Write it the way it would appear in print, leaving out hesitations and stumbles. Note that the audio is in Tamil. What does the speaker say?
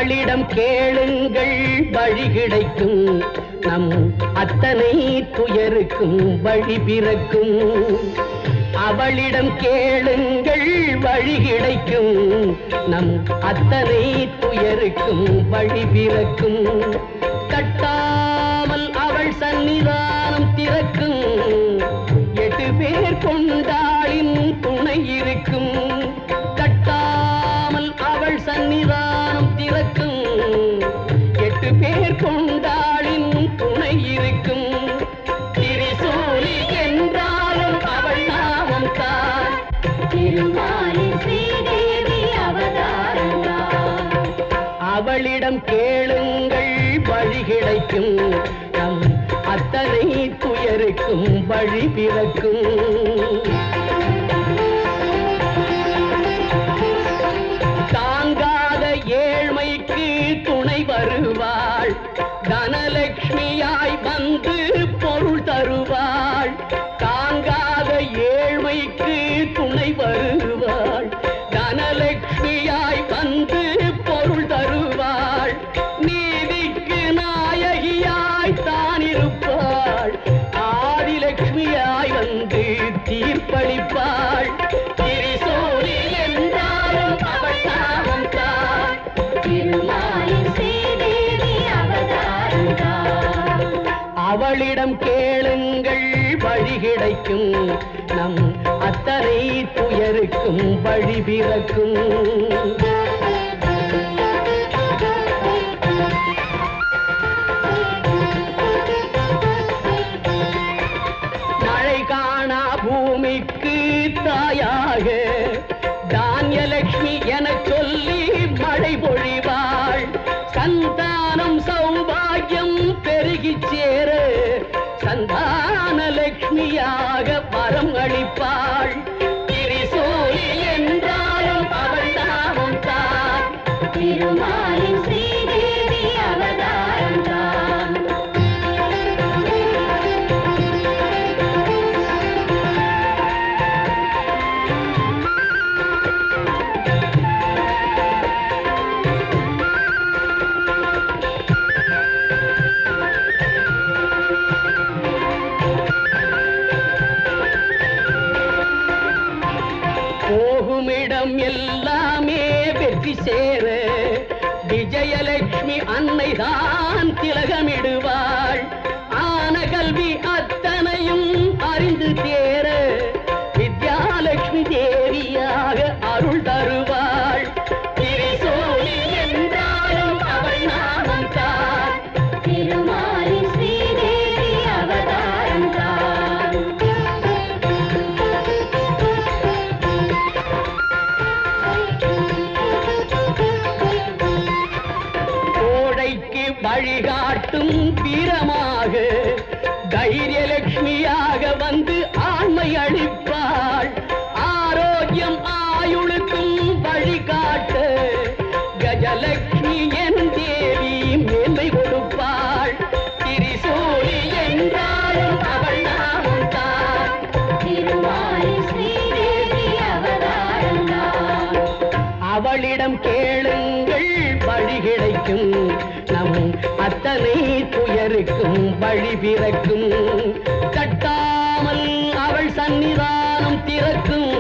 அவளிடம் கேளுங்கள் வழி கிடைக்கும், நம் அத்தனை துயருக்கும் வழி பிறக்கும். அவளிடம் கேளுங்கள் வழி கிடைக்கும், நம் அத்தனை துயருக்கும் வழி பிறக்கும். கட்டாமல் அவள் சன்னிதானம் திறக்கும், 8 பேர் கொண்டாளின் துணை இருக்கும். கட்டாமல் அவள் சன்னிதானம் திறக்கும், 8 பேர் கொண்டாளின் துணை இருக்கும். திரிசூலி என்றாலும் அவள் நாமம் தான், திருமாலின் ஸ்ரீதேவி அவதாரம்தான். அவளிடம் கேளுங்கள் வழி கிடைக்கும், நம் அத்தனை துயருக்கும் வழி பிறக்கும். தாங்காத ஏழ்மைக்கு துணை வருவாள், தனலட்சுமியாய் வந்து பொருள் தருவாள். தாங்காத ஏழ்மைக்கு துணை வருவாள், தனலட்சுமியாய் வந்து பொருள் தருவாள். நீதிக்கு நாயகியாய் தான் இருப்பாள், ஆதிலட்சுமியாய் வந்து தீர்ப்பளிப்பாள். திரிசூலி என்றாலும் அவள் நாமம் தான், திருமாலின் ஸ்ரீதேவி அவதாரம்தான். அவளிடம் கேளுங்கள் வழி கிடைக்கும், நம் அத்தனை துயருக்கும் வழி பிறக்கும். மழை காணா பூமிக்கு தாயாக தானியலட்சுமி என சொல்லி மழை பொழிவாள். சந்தானம் சௌபாகியம் பெருகி சேர சந்தான லட்சுமியாக வரம் அளிப்பாள். திரிசூலி என்றாலும் அவள் நாமம் தான், திருமாலின் ஸ்ரீதேவி அவதாரம்தான். போகுமிடம் எல்லாமே வெற்றி சேர விஜயலட்சுமி அன்னைதான் திலகமிடுவாள். ஆன கல்வி அத்தனையும் அறிந்து தேர வித்யாலட்சுமி தேவியாக அருள் தருவாள். திரிசூலி என்றாலும் அவள் நாமம் தான், திருமாலின் ஸ்ரீதேவி அவதாரம்தான். கோடைக்கு வழிகாட்டும் வீரமாக தைரியலட்சுமியாக வந்து ஆண்மை அளிப்பாள். ஆரோக்கியம் ஆயுளுக்கும் வழிகாட்ட கஜலட்சுமி என் தேவி மேன்மை கொடுப்பாள். திரிசூலி என்றாலும் அவள் நாமம் தான், திருமாலின் ஸ்ரீதேவி அவதாரம்தான். அவளிடம் கேளுங்கள் வழி கிடைக்கும், நம் அத்தனை துயருக்கும் வழி பிறக்கும். கட்டாமல் அவள் சன்னிதானம் திறக்கும்,